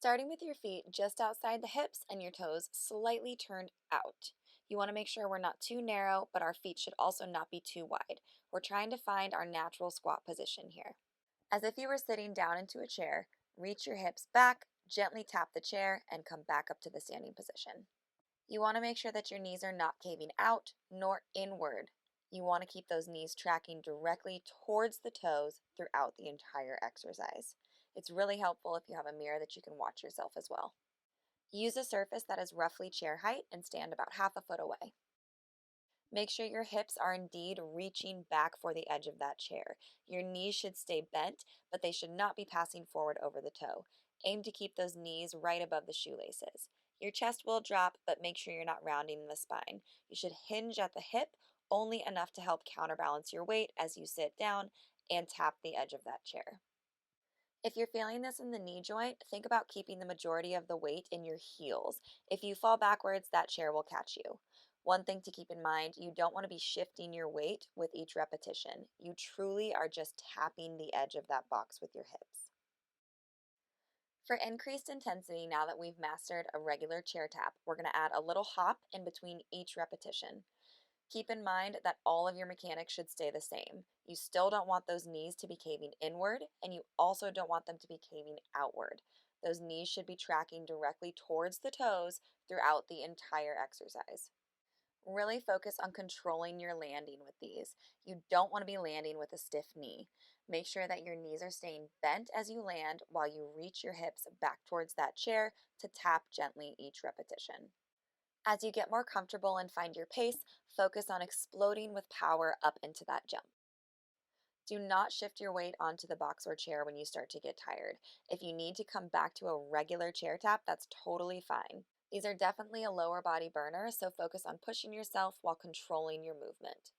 Starting with your feet just outside the hips and your toes slightly turned out. You want to make sure we're not too narrow, but our feet should also not be too wide. We're trying to find our natural squat position here. As if you were sitting down into a chair, reach your hips back, gently tap the chair, and come back up to the standing position. You want to make sure that your knees are not caving out nor inward. You want to keep those knees tracking directly towards the toes throughout the entire exercise. It's really helpful if you have a mirror that you can watch yourself as well. Use a surface that is roughly chair height and stand about half a foot away. Make sure your hips are indeed reaching back for the edge of that chair. Your knees should stay bent, but they should not be passing forward over the toe. Aim to keep those knees right above the shoelaces. Your chest will drop, but make sure you're not rounding the spine. You should hinge at the hip only enough to help counterbalance your weight as you sit down and tap the edge of that chair. If you're feeling this in the knee joint, think about keeping the majority of the weight in your heels. If you fall backwards, that chair will catch you. One thing to keep in mind, you don't want to be shifting your weight with each repetition. You truly are just tapping the edge of that box with your hips. For increased intensity, now that we've mastered a regular chair tap, we're going to add a little hop in between each repetition. Keep in mind that all of your mechanics should stay the same. You still don't want those knees to be caving inward, and you also don't want them to be caving outward. Those knees should be tracking directly towards the toes throughout the entire exercise. Really focus on controlling your landing with these. You don't want to be landing with a stiff knee. Make sure that your knees are staying bent as you land while you reach your hips back towards that chair to tap gently each repetition. As you get more comfortable and find your pace, focus on exploding with power up into that jump. Do not shift your weight onto the box or chair when you start to get tired. If you need to come back to a regular chair tap, that's totally fine. These are definitely a lower body burner, so focus on pushing yourself while controlling your movement.